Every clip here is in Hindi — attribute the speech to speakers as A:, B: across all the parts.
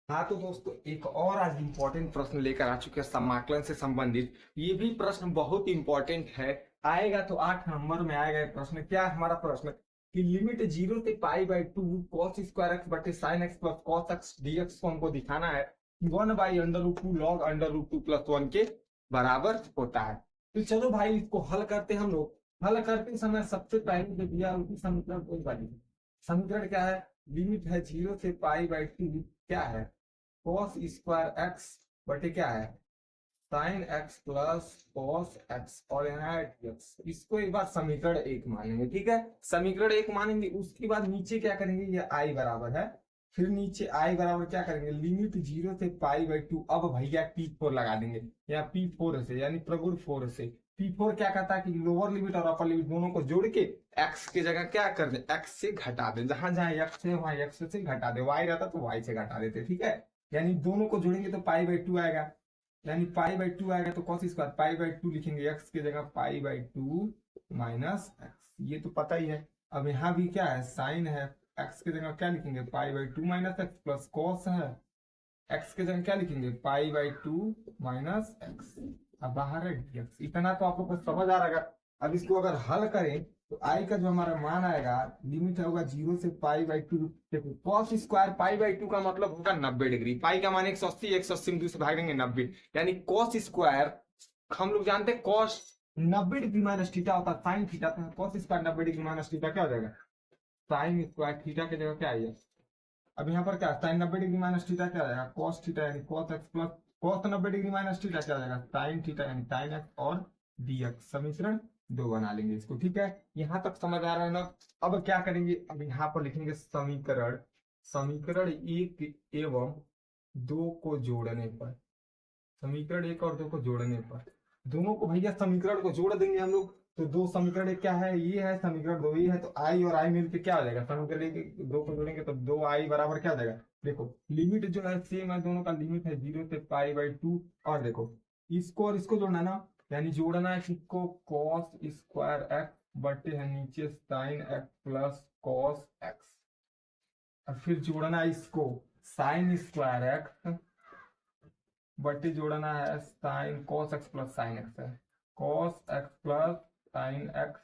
A: हाँ तो दोस्तों एक और आज इम्पोर्टेंट प्रश्न लेकर आ चुके हैं समाकलन से संबंधित। ये भी प्रश्न बहुत इंपॉर्टेंट है। आएगा तो 8 नंबर में आएगा। ये प्रश्न क्या है हमारा प्रश्न कि लिमिट 0 से π/2 cos स्क्वायर एक्स बटे sine x plus cos x dx को हमको दिखाना है 1/√2 log √2 + 1 के बराबर होता है। तो चलो भाई इसको हल करते हैं हम लोग। हल करते समय सबसे पहले जो दिया उसी समीकरण को समीकरण क्या है। लिमिट है 0 से π/2 क्या है cos स्क्वायर एक्स बटे क्या है sign x plus cos x और यहाँ है dx। इसको एक बार समीकरण एक मानेंगे। ठीक है, समीकरण एक मानेंगे। उसके बाद नीचे क्या करेंगे, ये i बराबर है। फिर नीचे i बराबर क्या करेंगे, लिमिट 0 से π/2। अब भैया P4 लगा देंगे या P4 से यानी प्रगुण 4 से। P4 क्या कहता है कि लोअर लिमिट और अपर लिमिट दोनों को जोड़ के x की जगह क्या कर दे, x से घटा दे। जहां जहां x है वहां x से घटा दे। y रहता तो y से घटा देते। ठीक है, यानी दोनों को जोड़ेंगे तो π/2 आएगा। यानी π/2 आएगा तो cos स्क्वायर π/2 लिखेंगे x की जगह π/2 माइनस एक्स, ये तो पता ही है। अब यहाँ भी क्या है साइन है, x की जगह क्या लिखेंगे π/2 माइनस एक्स प्लस कॉस है, x की जगह क्या लिखेंगे π/2 माइनस एक्स। अब बाहर है dx। इतना तो आप लोग को समझ आ रहा है। अब इसको अगर हल करें तो i का जो हमारा मान आएगा लिमिट होगा 0 से π/2। देखो cos स्क्वायर π/2 का मतलब होगा 90 डिग्री। पाई का मान 180, 180 में 2 से भाग देंगे 90, यानी cos स्क्वायर हम लोग जानते हैं cos 90 डिग्री माइनस थीटा होता है साइन थीटा। तो cos square 90 degree minus theta क्या हो जाएगा, साइन स्क्वायर थीटा की जगह क्या आएगा। अब यहाँ पर क्या साइन 90 डिग्री माइनस थीटा क्या आ जाएगा कॉस थीटा यानी cos x plus cos 90 degree minus theta क्या आ जाएगा साइन थीटा यानी साइन एक्स और dx। समीकरण 2 बना लेंगे इसको। ठीक है, यहाँ तक समझ आ रहा है ना। अब क्या करेंगे, अब यहाँ पर लिखेंगे समीकरण समीकरण 1 एवं 2 को जोड़ने पर। समीकरण 1 और 2 को जोड़ने पर दोनों को भैया समीकरण को जोड़ देंगे हम लोग। तो दो समीकरण क्या है, ये है समीकरण 2 ये है। तो आई और आई मिलकर क्या हो जाएगा, समीकरण 1 2 को जोड़ेंगे तो 2i बराबर क्या हो जाएगा। देखो लिमिट जो है सेम है, दोनों का लिमिट है 0 से π/2। और देखो इसको और इसको जोड़ना ना, यानी जोड़ना है किसको कॉस स्क्वायर एक्स बटे है नीचे sign x plus cos x. और फिर जोड़ना है इसको साइन स्क्वायर एक्स बटे जोड़ना है sine cos x plus sine x है cos x plus sine x.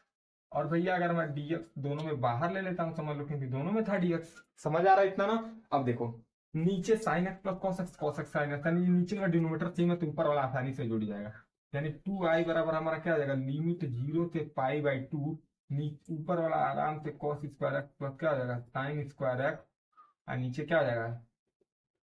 A: और भैया अगर मैं dx दोनों में बाहर ले लेता हूँ, समझ लो क्योंकि दोनों में था dx। समझ आ रहा है इतना ना। अब देखो नीचे sign x plus cos x sine x, यानी नीचे का डिनोमिनेटर सेम है तो ऊपर वाला आसानी से जुड़ जाएगा। यानी 2i बराबर हमारा क्या हो जाएगा, लिमिट 0 से π/2 ऊपर वाला आराम से कॉस स्क्वायर एक्स प्लस क्या हो जाएगा साइन स्क्वायर एक्स और नीचे क्या हो जाएगा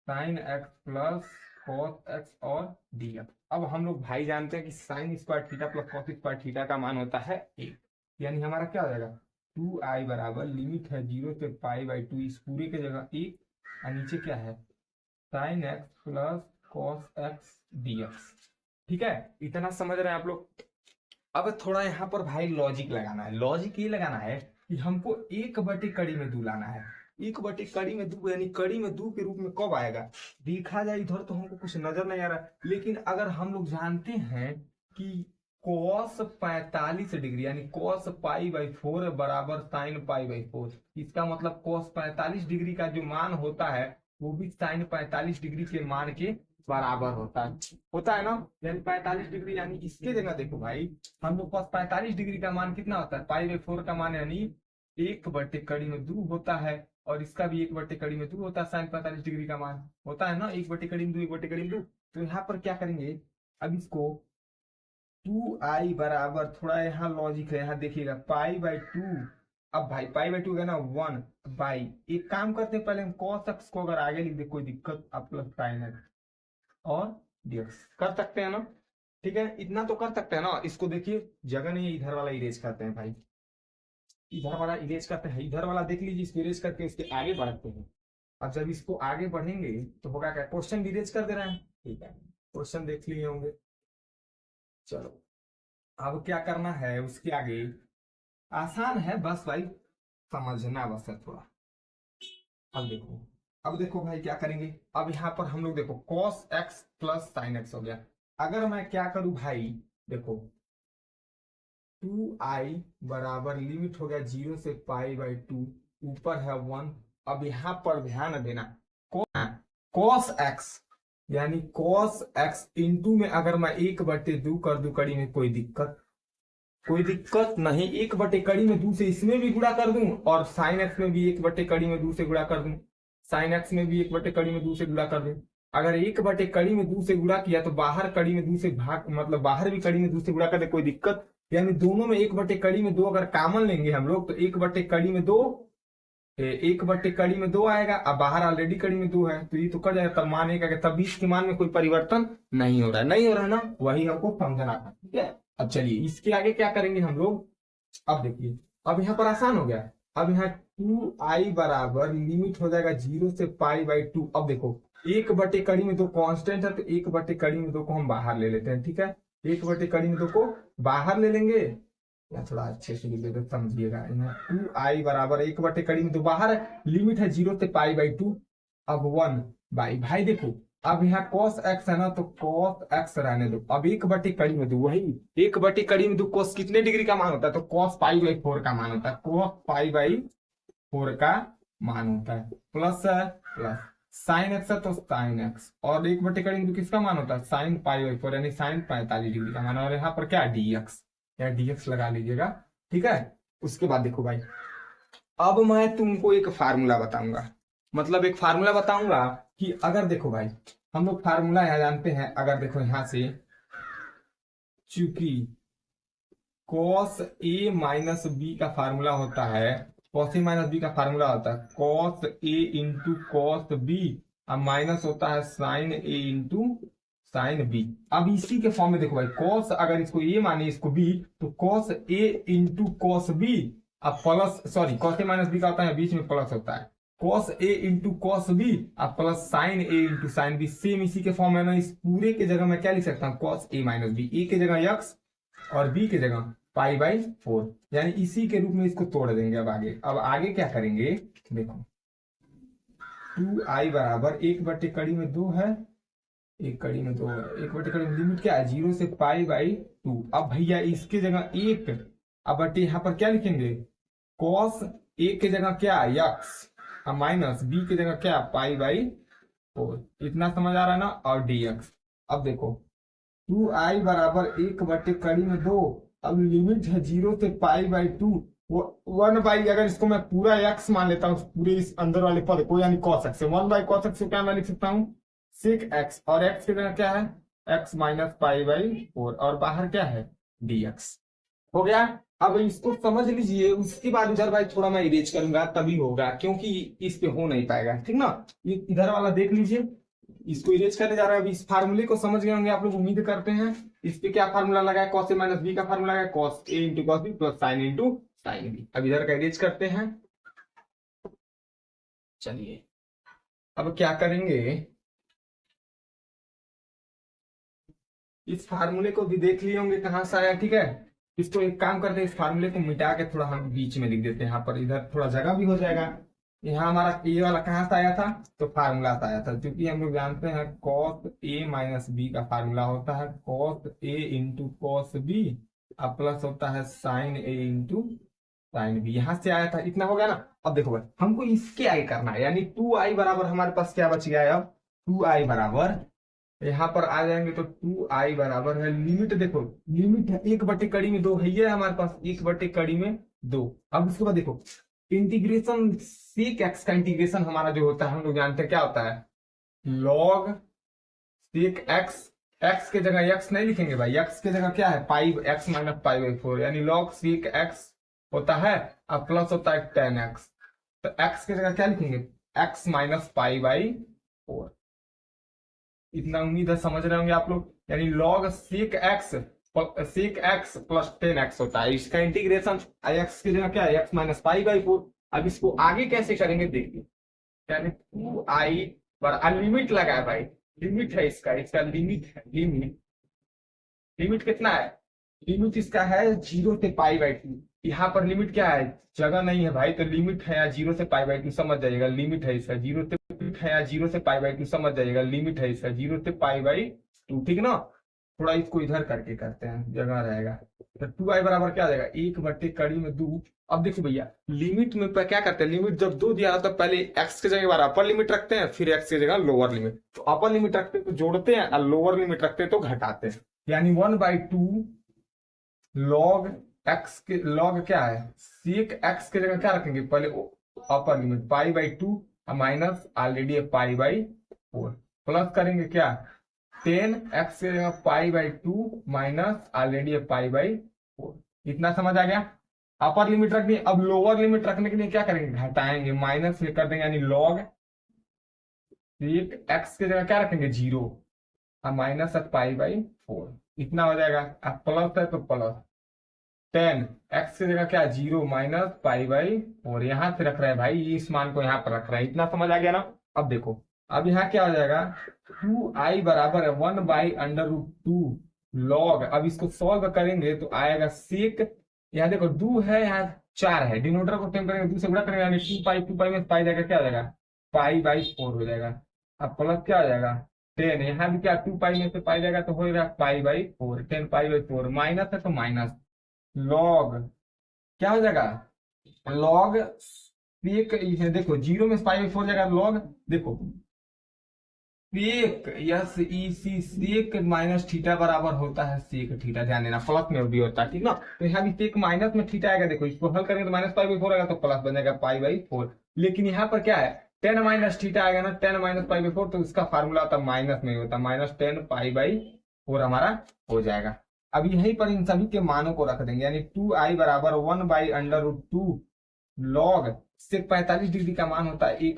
A: sign x plus cos x और dx। अब हम लोग भाई जानते हैं कि sine square theta plus cos square theta का मान होता है 1। यानी हमारा क्या हो जाएगा 2i बराबर लिमिट है 0 से π/2 इस पूरे की जगह 1 और नीचे क्या है sign x plus cos x dx। ठीक है, इतना समझ रहे हैं आप लोग। अब थोड़ा यहाँ पर भाई लॉजिक लगाना है। लॉजिक ये लगाना है कि हमको 1/2 लाना है। 1/2 यानी कड़ी में 2 के रूप में कब आएगा, देखा जाए इधर तो हमको कुछ नजर नहीं आ रहा। लेकिन अगर हम लोग जानते हैं कि cos 45 डिग्री यानी cos π/4 बराबर sin π/4, इसका मतलब cos 45 डिग्री का जो मान होता है वो भी sin 45 डिग्री के मान के बराबर होता है ना। यानी 45 डिग्री, यानी इसके जगह देखो भाई हम लोग पास 45 डिग्री का मान कितना होता है π/4 का मान यानी 1/2 होता है। और इसका भी 1/2 होता है साइन 45 डिग्री का मान होता है ना 1/2 1/2। तो यहाँ पर क्या करेंगे, अब इसको 2i बराबर थोड़ा यहाँ लॉजिक है, यहाँ देखिएगा π/2। अब भाई π/2 है ना 1 बाई, एक काम करते हैं पहले हम cos x को अगर आगे लिख दे कोई दिक्कत, अब प्लस साइन x और dx कर सकते हैं ना। ठीक है, इतना तो कर सकते हैं ना। इसको देखिए जगह नहीं है, इधर वाला इरेज करते हैं भाई, इधर वाला इरेज करते हैं। इधर वाला देख लीजिए, इसको इरेज करके इसके आगे बढ़ते हैं। अब जब इसको आगे बढ़ेंगे तो होगा क्या, क्वेश्चन इरेज कर दे रहे हैं। ठीक है, क्वेश्चन देख लिए होंगे। चलो अब क्या करना है उसके आगे, आसान है बस भाई समझना बस है थोड़ा। अब देखो भाई क्या करेंगे। अब यहाँ पर हम लोग देखो cos x plus sine x हो गया। अगर मैं क्या करूं भाई, देखो 2i बराबर लिमिट हो गया 0 से π/2, ऊपर है 1। अब यहाँ पर ध्यान देना कॉस एक्स, यानी कॉस एक्स इंटू में अगर मैं 1/2 कर दूं कड़ी में, कोई दिक्कत नहीं। 1/कड़ी में 2 से इसमें भी गुणा कर दूं और साइन एक्स में भी 1/कड़ी में 2 से गुणा कर दूं, साइन एक्स में भी 1/कड़ी में 2 से गुणा कर दूं। अगर 1/कड़ी में 2 से गुणा किया तो बाहर कड़ी में 2 से भाग, मतलब बाहर भी कड़ी में 2 से गुणा कर दे, कोई दिक्कत। यानी दोनों में 1/कड़ी में 2 अगर कॉमन लेंगे हम लोग तो 1/कड़ी में 2, 1/कड़ी में 2 आएगा। अब बाहर ऑलरेडी कड़ी में 2 है तो ये तो कट जाएगा, तब मान एक आएगा, तब इसके मान में कोई परिवर्तन नहीं हो रहा है ना, वही हमको समझना था, ठीक है। अब चलिए इसके आगे क्या करेंगे हम लोग, अब देखिए, अब यहाँ पर आसान हो गया। अब यहाँ 2i बराबर लिमिट हो जाएगा 0 से π/2। अब देखो 1/कड़ी में 2 कांस्टेंट है तो 1/कड़ी में 2 को हम बाहर ले लेते हैं, ठीक है। 1/कड़ी में 2 को बाहर ले लेंगे, या थोड़ा अच्छे से लिख देते समझिएगा। यहाँ 2i बराबर 1/कड़ी में 2 बाहर है, लिमिट है 0 से π/2। अब 1 भाई देखो, अब यहाँ cos x है ना तो cos x रहने दो। अब 1/कड़ी में 2, वही 1/कड़ी में 2 cos कितने डिग्री का मान होता है, तो cos π/4 का मान होता है, cos π/4 का मान होता है। प्लस साइन एक्स है तो साइन एक्स, और 1/कड़ी में 2 किसका मान होता है, साइन π/4 यानी साइन 45 डिग्री का मान। और यहाँ पर क्या dx, या dx लगा लीजिएगा, ठीक है। उसके बाद देखो भाई, अब मैं तुमको एक फार्मूला बताऊंगा, मतलब एक फार्मूला बताऊंगा कि अगर देखो भाई, हम लोग फार्मूला यहाँ जानते हैं। अगर देखो यहाँ से, चूंकि cos a माइनस बी का फार्मूला होता है, cos a माइनस बी का फार्मूला होता है cos a into cos b, अब माइनस होता है sin a into sin b। अब इसी के फॉर्म में देखो भाई, cos अगर इसको a माने इसको b, तो cos a into cos b, अब plus, sorry cos a minus b का होता है बीच में प्लस होता है, cos a into cos b, अब plus sin a into sin b। Same इसी के फॉर्म में ना, इस पूरे के जगह मैं क्या लिख सकता हूँ, cos a minus b, a के जगह x और b के जगह π/4, यानी इसी के रूप में इसको तोड़ देंगे। अब आगे क्या करेंगे, देखो 2i बराबर 1/कड़ी में 2 है, 1/कड़ी में 2 है, 1/कड़ी में लिमिट क्या है 0 से π/2। अब भैया इसके जगह 1, अब बटे यहाँ पर क्या लिखेंगे, cos a के जगह क्या x, अब माइनस b के जगह क्या π/4। इतना समझ आ रहा है ना। और dx, अब देखो 2i बराबर 1/कड़ी में 2, अब लिमिट है 0 से π/2, वो 1/, अगर इसको मैं पूरा x मान लेता हूँ, पूरे इस अंदर वाले पद को, यानी cos x, 1/cos x को क्या मैं लिख सकता हूँ sec x, और x की जगह क्या है x माइनस π/4, और बाहर क्या है dx। हो गया। अब इसको समझ लीजिए, उसके बाद इधर भाई थोड़ा मैं इरेज करूंगा तभी होगा, क्योंकि इस पे हो नहीं पाएगा, ठीक ना। ये इधर वाला देख लीजिए, इसको इरेज करने जा रहा है। अभी इस फार्मूले को समझ गए होंगे आप लोग, उम्मीद करते हैं। इस पे क्या फार्मूला लगा है, cos a माइनस बी का फार्मूला है cos a into cos b plus sin into sin b। अब इधर का इरेज करते हैं। चलिए अब क्या करेंगे, इस फार्मूले को भी देख लिए होंगे कहां से आया, ठीक है। इसको एक काम करते हैं, इस फार्मूले को मिटा के थोड़ा हम बीच में लिख देते हैं, यहाँ पर इधर थोड़ा जगह भी हो जाएगा। यहाँ हमारा ये वाला कहाँ से आया था, तो फार्मूला से आया था, क्योंकि हम लोग जानते हैं cos a माइनस बी का फार्मूला होता है cos a into cos b, अब प्लस होता है sin a into sin b। यहाँ से आया था, इतना हो गया ना। अब देखो भाई, हमको इसके आगे करना है, यानी 2i बराबर हमारे पास क्या बच गया है, अब 2i बराबर यहाँ पर आ जाएंगे तो 2i बराबर है, लिमिट देखो, लिमिट है 1/कड़ी में 2 है, ये हमारे पास 1/कड़ी में 2। अब उसके बाद देखो इंटीग्रेशन sec x का इंटीग्रेशन हमारा जो होता है, हम लोग जानते हैं क्या होता है, log sec x, x के जगह x नहीं लिखेंगे भाई, x के जगह क्या है x माइनस π/4, यानी log sec x होता है, अब प्लस होता है tan x, तो x के जगह क्या लिखेंगे x माइनस π/4। इतना उम्मीद है समझ रहे होंगे आप लोग, यानी log sec x plus 10x होता है, इसका इंटीग्रेशन x की जगह क्या है x माइनस π/4। अब इसको आगे कैसे करेंगे देखिए, यानी 2i पर लिमिट लगा है भाई, लिमिट है इसका लिमिट है, लिमिट कितना है, लिमिट इसका है 0 से π/2। यहाँ पर लिमिट क्या है, जगह नहीं है भाई, तो लिमिट है 0 से π/2, समझ जाइएगा लिमिट है इसका 0 से π/2, समझ जाइएगा लिमिट है इसका 0 से π/2, ठीक ना। थोड़ा इसको इधर करके करते हैं, जगह रहेगा। तो 2i बराबर क्या आ जाएगा, 1/2 अब देखो भैया लिमिट में क्या करते हैं, लिमिट जब 2 दिया तो पहले x की जगह बार अपर लिमिट रखते हैं, फिर x की जगह लोअर लिमिट। तो अपर लिमिट रखते हैं तो जोड़ते हैं और लोअर लिमिट रखते हैं तो घटाते हैं। यानी 1/2 लॉग x के लॉग क्या है, सेक x की जगह क्या रखेंगे, पहले upper limit π/2 minus already π/4 plus करेंगे क्या 10x की जगह π/2 माइनस ऑलरेडी π/4। इतना समझ आ गया। अपर लिमिट रख दी। अब लोअर लिमिट रखने के लिए क्या करेंगे, घटाएंगे, माइनस कर देंगे, यानी लॉग x की जगह क्या रखेंगे 0 और माइनस π/4। इतना हो जाएगा। अब प्लस है तो प्लस 10x की जगह क्या 0 माइनस π/4 यहां से रख रहे हैं भाई, इस मान को यहां पर रख रहे हैं। इतना समझ आ गया ना। अब देखो अब यहाँ क्या हो जाएगा 2i बराबर है 1/√2 लॉग। अब इसको सॉल्व करेंगे तो आएगा सेक, यहाँ देखो 2 है, यहाँ 4 है, डिनोमिनेटर को टेम करेंगे 2 से गुणा करेंगे, यानी 2 पाई में पाई जाएगा क्या हो जाएगा π/4 हो जाएगा। अब प्लस क्या हो जाएगा 10, यहाँ भी क्या 2 पाई में से पाई जाएगा तो हो जाएगा π/4, 10 π/4 माइनस है तो माइनस लॉग क्या हो जाएगा लॉग सेक, देखो 0 में π/4 जाएगा लॉग, देखो सेक यस ई सी सेक माइनस थीटा बराबर होता है सेक थीटा, ध्यान देना प्लस में भी होता है, ठीक ना। तो यहाँ भी सेक माइनस में थीटा आएगा, देखो इसको हल करेंगे तो माइनस π/4 आएगा तो प्लस बनेगा π/4। लेकिन यहाँ पर क्या है 10 माइनस थीटा आएगा ना, 10 माइनस π/4 तो उसका फार्मूला होता है माइनस में होता है, माइनस 10 π/4 हमारा हो जाएगा। अब यहीं पर इन सभी के मानों को रख देंगे, यानी 2i बराबर 1/√2 लॉग से 45 डिग्री का मान होता है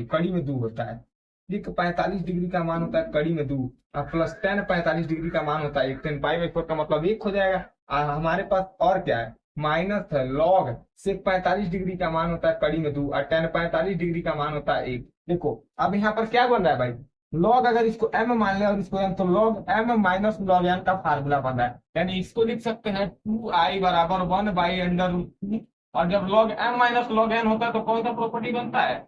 A: कड़ी में 2 होता है, एक 45 डिग्री का मान होता है कड़ी में 2 और प्लस 10 45 डिग्री का मान होता है 1, 10 π/4 का मतलब 1 हो जाएगा। हमारे पास और क्या है माइनस है लॉग से 45 डिग्री का मान होता है कड़ी में 2 और 10 45 डिग्री का मान होता है 1। देखो अब यहाँ पर क्या बन रहा है भाई, लॉग अगर इसको m मान ले और इसको m, तो log m minus log n का फार्मूला बन रहा है, यानी इसको लिख सकते हैं 2i बराबर 1/√2 और जब log m minus log n होता है तो कौन सा प्रॉपर्टी बनता है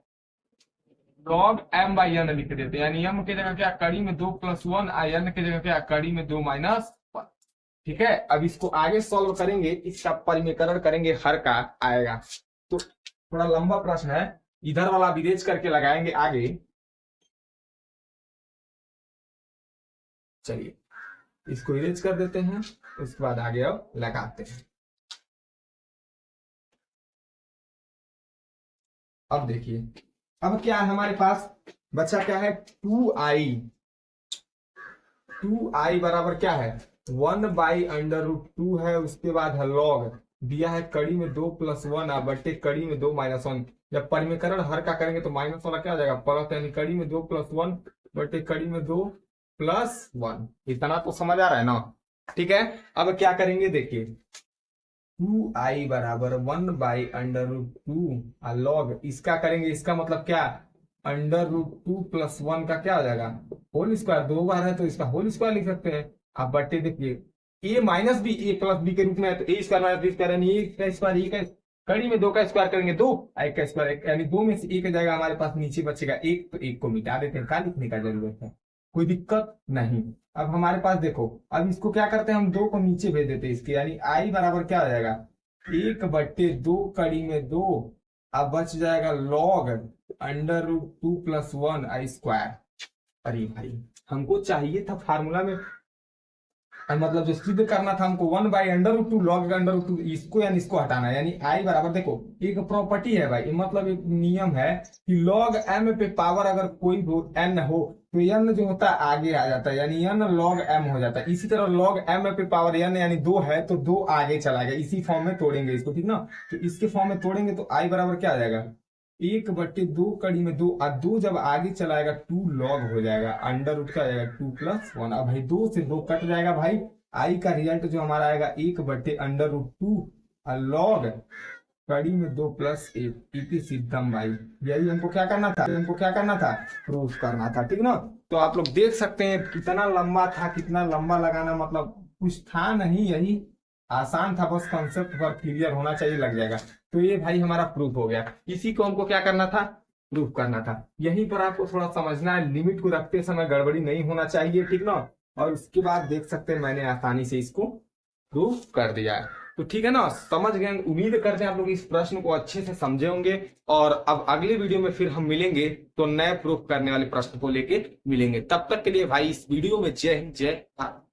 A: लॉग m/n लिख देते हैं, यानी m की जगह क्या कड़ी में 2 प्लस 1 n की जगह क्या कड़ी में 2 माइनस 1। ठीक है, अब इसको आगे सॉल्व करेंगे, इसका परिमीकरण करेंगे, हर का आएगा। तो थोड़ा लंबा प्रश्न है, इधर वाला विरेज करके लगाएंगे आगे। चलिए इसको इरेज कर देते हैं, उसके बाद आगे अब लगाते हैं। अब देखिए अब क्या है हमारे पास बच्चा क्या है 2i बराबर क्या है 1/√2 है, उसके बाद है लॉग दिया है कड़ी में 2 प्लस 1 बटे कड़ी में 2 माइनस 1। जब परिमीकरण हर का करेंगे तो माइनस वाला क्या हो जाएगा प्लस, यानी कड़ी में 2 प्लस 1 बटे कड़ी में 2 प्लस 1। इतना तो समझ आ रहा है ना। ठीक है, अब क्या करेंगे देखिए 2i बराबर 1/√2 लॉग इसका करेंगे, इसका मतलब क्या √2 प्लस 1 का क्या हो जाएगा होल स्क्वायर, 2 बार है तो इसका होल स्क्वायर लिख सकते हैं। अब बट्टे देखिए a minus b a plus b के रूप में है, तो a square minus b square यानी a का स्क्वायर e का कड़ी में 2 का स्क्वायर करेंगे 2 i का स्क्वायर, यानी 2 में से 1 जाएगा हमारे पास, नीचे बचेगा 1 तो 1 को मिटा देते हैं, क्या लिखने का जरूरत है, कोई दिक्कत नहीं। अब हमारे पास देखो अब इसको क्या करते हैं हम 2 को नीचे भेज देते हैं इसके, यानी i बराबर क्या हो जाएगा 1/2 कड़ी में 2, अब बच जाएगा लॉग √2 प्लस 1 i स्क्वायर। अरे भाई हमको चाहिए था फार्मूला में, मतलब जो सिद्ध करना था हमको 1/√2 लॉग √2 इसको यानी इसको हटाना है, यानी i बराबर देखो एक प्रॉपर्टी है भाई, मतलब एक नियम है कि लॉग m पे पावर अगर कोई हो n हो तो n जो होता है आगे आ जाता है, यानी n log m हो जाता है। इसी तरह log m पे पावर n यानी 2 है तो 2 आगे चला गया, इसी फॉर्म में तोड़ेंगे इसको, ठीक ना। तो इसके फॉर्म में तोड़ेंगे तो i बराबर क्या आ जाएगा 1/2 कड़ी में 2 और 2 जब आगे चलाएगा 2 लॉग हो जाएगा, अंडर रूट का आ जाएगा 2 प्लस 1। अब भाई 2 से 2 कट जाएगा भाई, i का रिजल्ट जो हमारा आएगा 1/√2 और लॉग कड़ी में 2 प्लस 1 इति सिद्धम। भाई यही हमको क्या करना था प्रूफ करना था, ठीक ना। तो आप लोग देख सकते हैं कितना लंबा था, कितना लंबा लगाना, मतलब कुछ था नहीं, यही आसान था, बस कॉन्सेप्ट पर क्लियर होना चाहिए, लग जाएगा। तो ये भाई हमारा प्रूफ हो गया, इसी को हमको क्या करना था प्रूफ करना था। यहीं पर आपको थोड़ा समझना है, लिमिट को रखते समय गड़बड़ी नहीं होना चाहिए, ठीक ना। और उसके बाद देख सकते हैं मैंने आसानी से इसको प्रूव कर दिया है। तो ठीक है ना, समझ गए। उम्मीद करते हैं आप लोग इस प्रश्न को अच्छे से समझे होंगे, और अब अगले वीडियो में फिर हम मिलेंगे तो नए प्रूफ करने वाले प्रश्न को लेके मिलेंगे। तब तक के लिए भाई इस वीडियो में जय हिंद जय भारत।